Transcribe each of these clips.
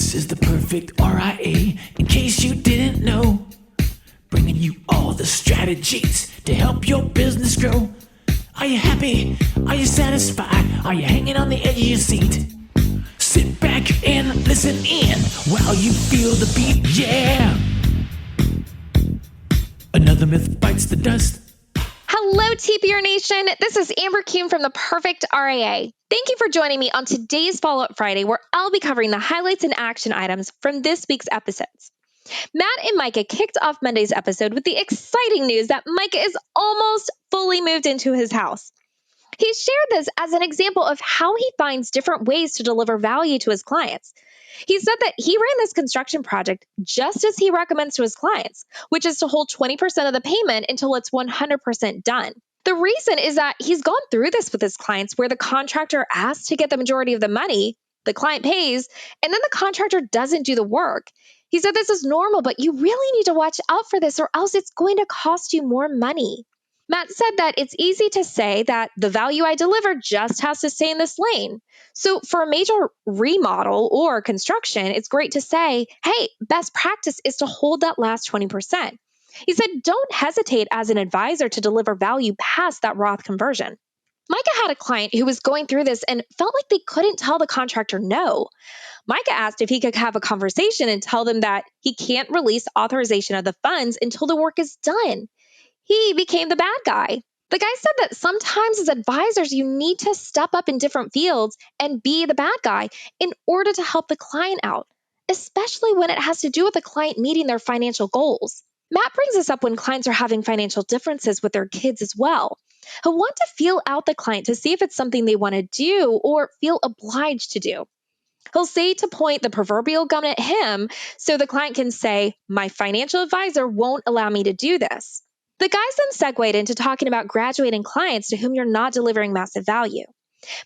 This is the perfect RIA, in case you didn't know. Bringing you all the strategies to help your business grow. Are you happy? Are you satisfied? Are you hanging on the edge of your seat? Sit back and listen in while you feel the beat, yeah! Another myth bites the dust. Hello, TPR Nation. This is Amber Kuhn from The Perfect RIA. Thank you for joining me on today's Follow-Up Friday, where I'll be covering the highlights and action items from this week's episodes. Matt and Micah kicked off Monday's episode with the exciting news that Micah is almost fully moved into his house. He shared this as an example of how he finds different ways to deliver value to his clients. He said that he ran this construction project just as he recommends to his clients, which is to hold 20% of the payment until it's 100% done. The reason is that he's gone through this with his clients where the contractor asks to get the majority of the money, the client pays, and then the contractor doesn't do the work. He said this is normal, but you really need to watch out for this or else it's going to cost you more money. Matt said that it's easy to say that the value I deliver just has to stay in this lane. So for a major remodel or construction, it's great to say, hey, best practice is to hold that last 20%. He said, don't hesitate as an advisor to deliver value past that Roth conversion. Micah had a client who was going through this and felt like they couldn't tell the contractor no. Micah asked if he could have a conversation and tell them that he can't release authorization of the funds until the work is done. He became the bad guy. The guy said that sometimes as advisors, you need to step up in different fields and be the bad guy in order to help the client out, especially when it has to do with the client meeting their financial goals. Matt brings this up when clients are having financial differences with their kids as well. He'll want to feel out the client to see if it's something they want to do or feel obliged to do. He'll say to point the proverbial gun at him so the client can say, my financial advisor won't allow me to do this. The guys then segued into talking about graduating clients to whom you're not delivering massive value.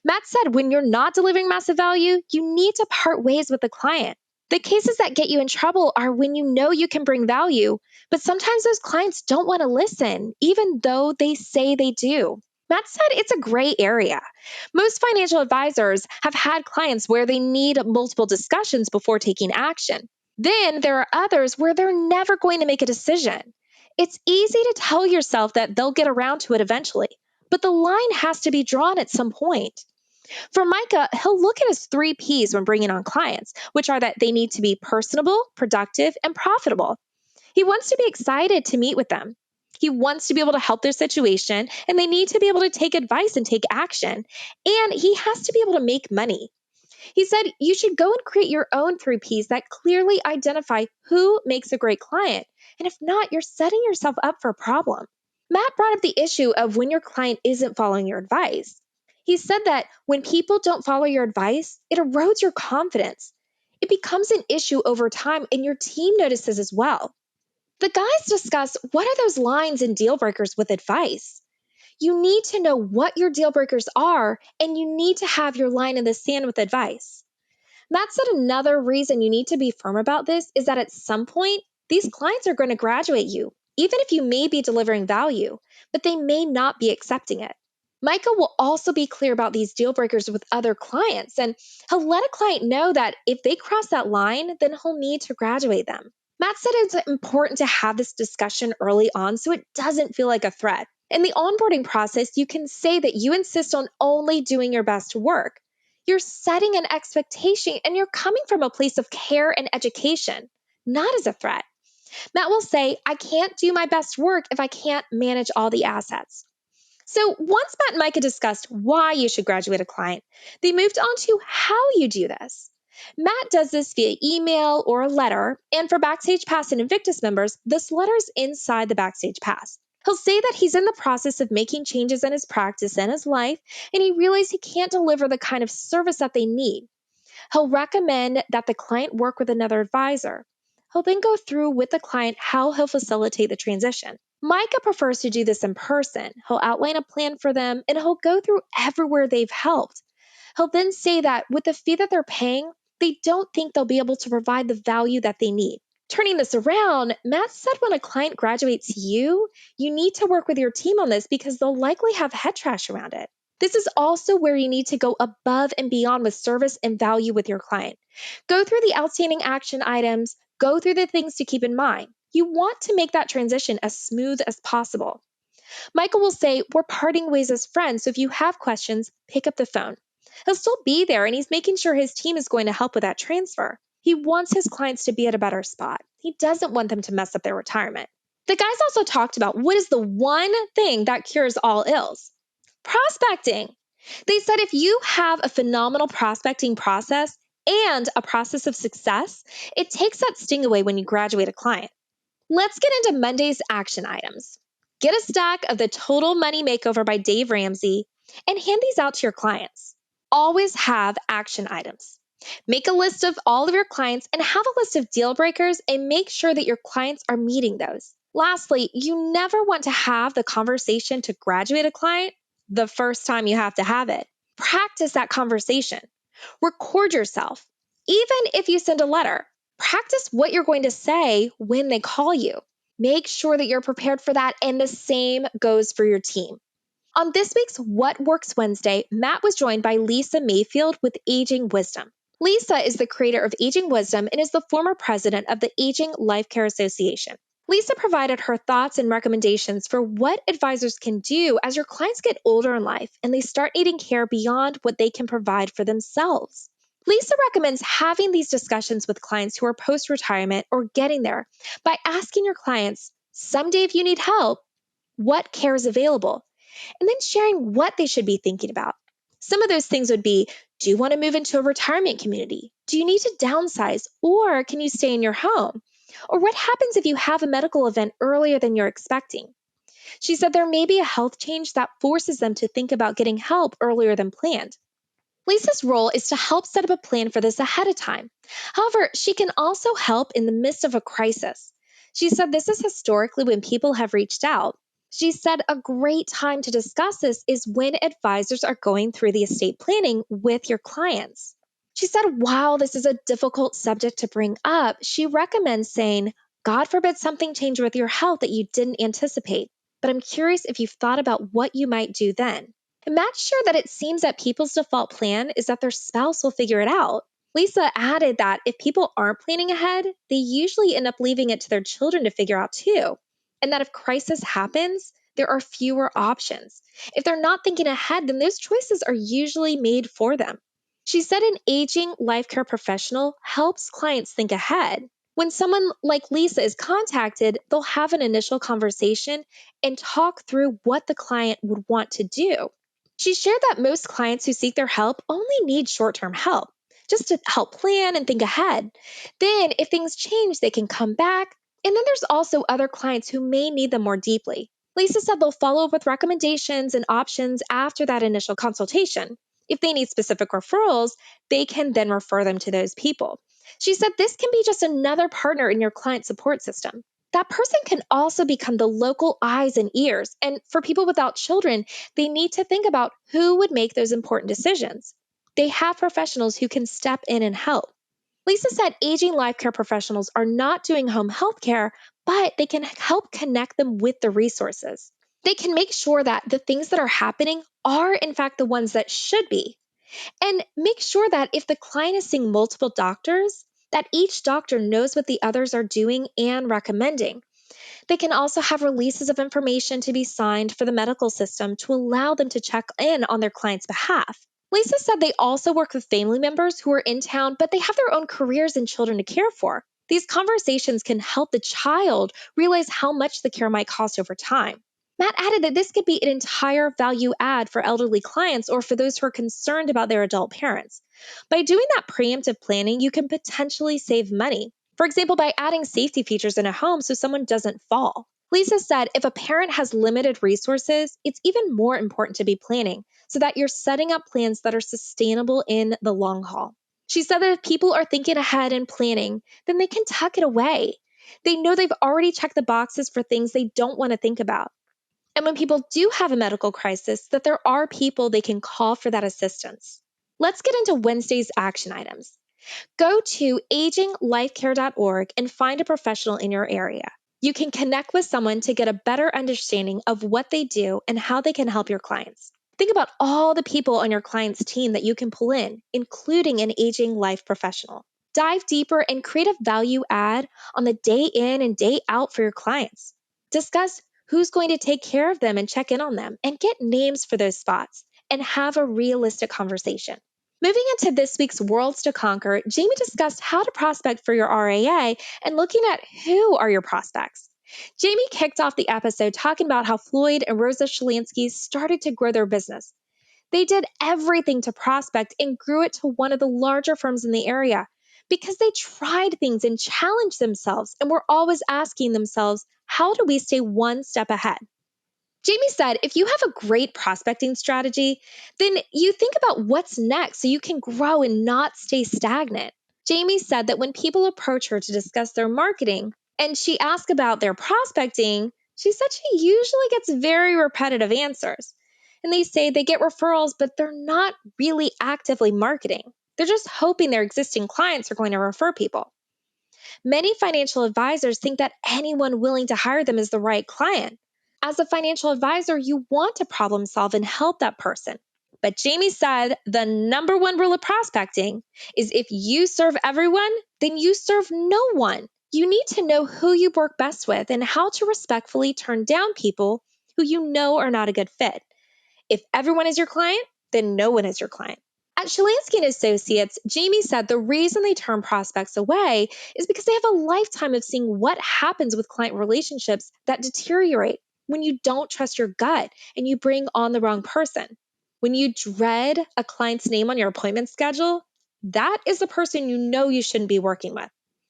Matt said when you're not delivering massive value, you need to part ways with the client. The cases that get you in trouble are when you know you can bring value, but sometimes those clients don't want to listen, even though they say they do. Matt said it's a gray area. Most financial advisors have had clients where they need multiple discussions before taking action. Then there are others where they're never going to make a decision. It's easy to tell yourself that they'll get around to it eventually, but the line has to be drawn at some point. For Micah, he'll look at his 3 Ps when bringing on clients, which are that they need to be personable, productive, and profitable. He wants to be excited to meet with them. He wants to be able to help their situation, and they need to be able to take advice and take action. And he has to be able to make money. He said you should go and create your own 3 Ps that clearly identify who makes a great client. And if not, you're setting yourself up for a problem. Matt brought up the issue of when your client isn't following your advice. He said that when people don't follow your advice, it erodes your confidence. It becomes an issue over time, and your team notices as well. The guys discuss what are those lines and deal breakers with advice. You need to know what your deal breakers are, and you need to have your line in the sand with advice. Matt said another reason you need to be firm about this is that at some point, these clients are going to graduate you, even if you may be delivering value, but they may not be accepting it. Micah will also be clear about these deal breakers with other clients, and he'll let a client know that if they cross that line, then he'll need to graduate them. Matt said it's important to have this discussion early on so it doesn't feel like a threat. In the onboarding process, you can say that you insist on only doing your best work. You're setting an expectation and you're coming from a place of care and education, not as a threat. Matt will say, I can't do my best work if I can't manage all the assets. So once Matt and Micah discussed why you should graduate a client, they moved on to how you do this. Matt does this via email or a letter, and for Backstage Pass and Invictus members, this letter's inside the Backstage Pass. He'll say that he's in the process of making changes in his practice and his life, and he realized he can't deliver the kind of service that they need. He'll recommend that the client work with another advisor. He'll then go through with the client how he'll facilitate the transition. Micah prefers to do this in person. He'll outline a plan for them, and he'll go through everywhere they've helped. He'll then say that with the fee that they're paying, they don't think they'll be able to provide the value that they need. Turning this around, Matt said when a client graduates you, you need to work with your team on this because they'll likely have head trash around it. This is also where you need to go above and beyond with service and value with your client. Go through the outstanding action items, go through the things to keep in mind. You want to make that transition as smooth as possible. Michael will say, "We're parting ways as friends, so if you have questions, pick up the phone." He'll still be there and he's making sure his team is going to help with that transfer. He wants his clients to be at a better spot. He doesn't want them to mess up their retirement. The guys also talked about what is the one thing that cures all ills? Prospecting. They said if you have a phenomenal prospecting process and a process of success, it takes that sting away when you graduate a client. Let's get into Monday's action items. Get a stack of the Total Money Makeover by Dave Ramsey and hand these out to your clients. Always have action items. Make a list of all of your clients and have a list of deal breakers and make sure that your clients are meeting those. Lastly, you never want to have the conversation to graduate a client the first time you have to have it. Practice that conversation. Record yourself. Even if you send a letter, practice what you're going to say when they call you. Make sure that you're prepared for that, and the same goes for your team. On this week's What Works Wednesday, Matt was joined by Lisa Mayfield with Aging Wisdom. Lisa is the creator of Aging Wisdom and is the former president of the Aging Life Care Association. Lisa provided her thoughts and recommendations for what advisors can do as your clients get older in life and they start needing care beyond what they can provide for themselves. Lisa recommends having these discussions with clients who are post-retirement or getting there by asking your clients, someday if you need help, what care is available? And then sharing what they should be thinking about. Some of those things would be, do you want to move into a retirement community? Do you need to downsize? Or can you stay in your home? Or what happens if you have a medical event earlier than you're expecting? She said there may be a health change that forces them to think about getting help earlier than planned. Lisa's role is to help set up a plan for this ahead of time. However, she can also help in the midst of a crisis. She said this is historically when people have reached out. She said a great time to discuss this is when advisors are going through the estate planning with your clients. She said while this is a difficult subject to bring up, she recommends saying, God forbid something changed with your health that you didn't anticipate, but I'm curious if you've thought about what you might do then. And Matt shared that it seems that people's default plan is that their spouse will figure it out. Lisa added that if people aren't planning ahead, they usually end up leaving it to their children to figure out too. And that if crisis happens, there are fewer options. If they're not thinking ahead, then those choices are usually made for them. She said an aging life care professional helps clients think ahead. When someone like Lisa is contacted, they'll have an initial conversation and talk through what the client would want to do. She shared that most clients who seek their help only need short-term help, just to help plan and think ahead. Then, if things change, they can come back. And then there's also other clients who may need them more deeply. Lisa said they'll follow up with recommendations and options after that initial consultation. If they need specific referrals, they can then refer them to those people. She said this can be just another partner in your client support system. That person can also become the local eyes and ears. And for people without children, they need to think about who would make those important decisions. They have professionals who can step in and help. Lisa said aging life care professionals are not doing home health care, but they can help connect them with the resources. They can make sure that the things that are happening are, in fact, the ones that should be. And make sure that if the client is seeing multiple doctors, that each doctor knows what the others are doing and recommending. They can also have releases of information to be signed for the medical system to allow them to check in on their client's behalf. Lisa said they also work with family members who are in town, but they have their own careers and children to care for. These conversations can help the child realize how much the care might cost over time. Matt added that this could be an entire value add for elderly clients or for those who are concerned about their adult parents. By doing that preemptive planning, you can potentially save money. For example, by adding safety features in a home so someone doesn't fall. Lisa said if a parent has limited resources, it's even more important to be planning so that you're setting up plans that are sustainable in the long haul. She said that if people are thinking ahead and planning, then they can tuck it away. They know they've already checked the boxes for things they don't want to think about. And when people do have a medical crisis, that there are people they can call for that assistance. Let's get into Wednesday's action items. Go to aginglifecare.org and find a professional in your area. You can connect with someone to get a better understanding of what they do and how they can help your clients. Think about all the people on your client's team that you can pull in, including an aging life professional. Dive deeper and create a value add on the day in and day out for your clients. Discuss who's going to take care of them and check in on them, and get names for those spots and have a realistic conversation. Moving into this week's Worlds to Conquer, Jamie discussed how to prospect for your RAA and looking at who are your prospects. Jamie kicked off the episode talking about how Floyd and Rosa Shalansky started to grow their business. They did everything to prospect and grew it to one of the larger firms in the area because they tried things and challenged themselves and were always asking themselves, how do we stay one step ahead? Jamie said, if you have a great prospecting strategy, then you think about what's next so you can grow and not stay stagnant. Jamie said that when people approach her to discuss their marketing and she asks about their prospecting, she said she usually gets very repetitive answers. And they say they get referrals, but they're not really actively marketing. They're just hoping their existing clients are going to refer people. Many financial advisors think that anyone willing to hire them is the right client. As a financial advisor, you want to problem solve and help that person. But Jamie said the number one rule of prospecting is if you serve everyone, then you serve no one. You need to know who you work best with and how to respectfully turn down people who you know are not a good fit. If everyone is your client, then no one is your client. At Shalansky and Associates, Jamie said the reason they turn prospects away is because they have a lifetime of seeing what happens with client relationships that deteriorate when you don't trust your gut and you bring on the wrong person. When you dread a client's name on your appointment schedule, that is the person you know you shouldn't be working with.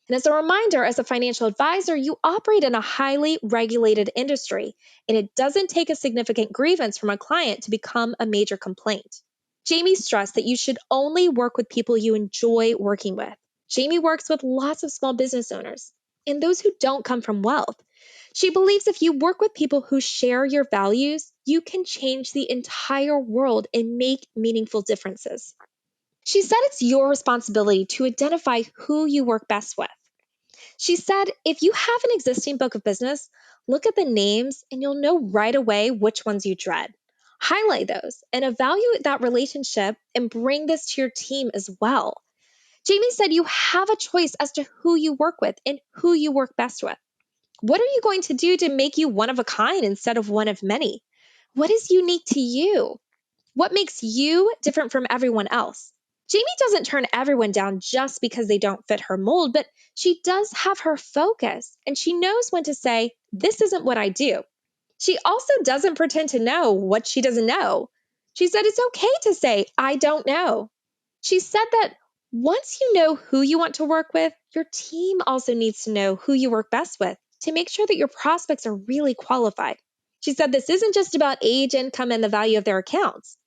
And as a reminder, as a financial advisor, you operate in a highly regulated industry, and it doesn't take a significant grievance from a client to become a major complaint. Jamie stressed that you should only work with people you enjoy working with. Jamie works with lots of small business owners and those who don't come from wealth. She believes if you work with people who share your values, you can change the entire world and make meaningful differences. She said it's your responsibility to identify who you work best with. She said, if you have an existing book of business, look at the names and you'll know right away which ones you dread. Highlight those and evaluate that relationship and bring this to your team as well. Jamie said you have a choice as to who you work with and who you work best with. What are you going to do to make you one of a kind instead of one of many? What is unique to you? What makes you different from everyone else? Jamie doesn't turn everyone down just because they don't fit her mold, but she does have her focus and she knows when to say, this isn't what I do. She also doesn't pretend to know what she doesn't know. She said it's okay to say, I don't know. She said that once you know who you want to work with, your team also needs to know who you work best with to make sure that your prospects are really qualified. She said this isn't just about age, income, and the value of their accounts.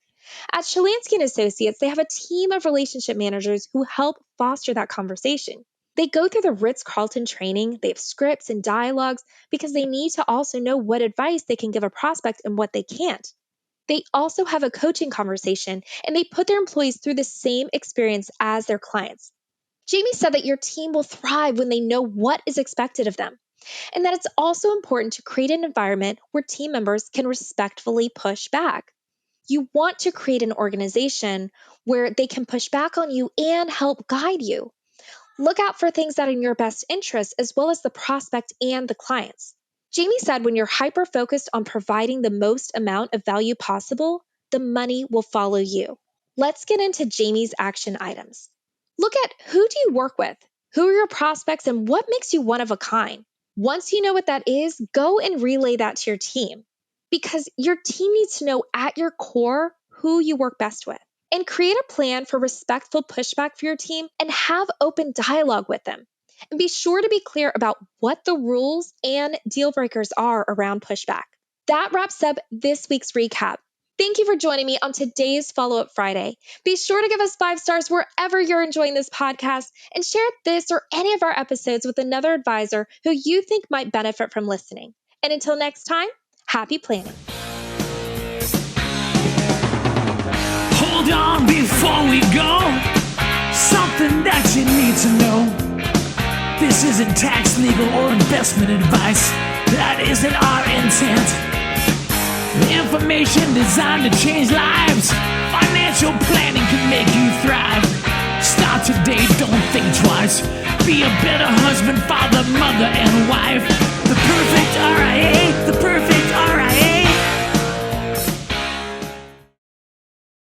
At Shalansky and Associates, they have a team of relationship managers who help foster that conversation. They go through the Ritz-Carlton training, they have scripts and dialogues because they need to also know what advice they can give a prospect and what they can't. They also have a coaching conversation and they put their employees through the same experience as their clients. Jamie said that your team will thrive when they know what is expected of them, and that it's also important to create an environment where team members can respectfully push back. You want to create an organization where they can push back on you and help guide you. Look out for things that are in your best interest, as well as the prospect and the clients. Jamie said when you're hyper-focused on providing the most amount of value possible, the money will follow you. Let's get into Jamie's action items. Look at who do you work with, who are your prospects, and what makes you one of a kind. Once you know what that is, go and relay that to your team, because your team needs to know at your core who you work best with. And create a plan for respectful pushback for your team and have open dialogue with them. And be sure to be clear about what the rules and deal breakers are around pushback. That wraps up this week's recap. Thank you for joining me on today's Follow-Up Friday. Be sure to give us 5 stars wherever you're enjoying this podcast and share this or any of our episodes with another advisor who you think might benefit from listening. And until next time, happy planning. Hold on before we go. Something that you need to know. This isn't tax, legal, or investment advice. That isn't our intent. Information designed to change lives. Financial planning can make you thrive. Start today, don't think twice. Be a better husband, father, mother, and wife.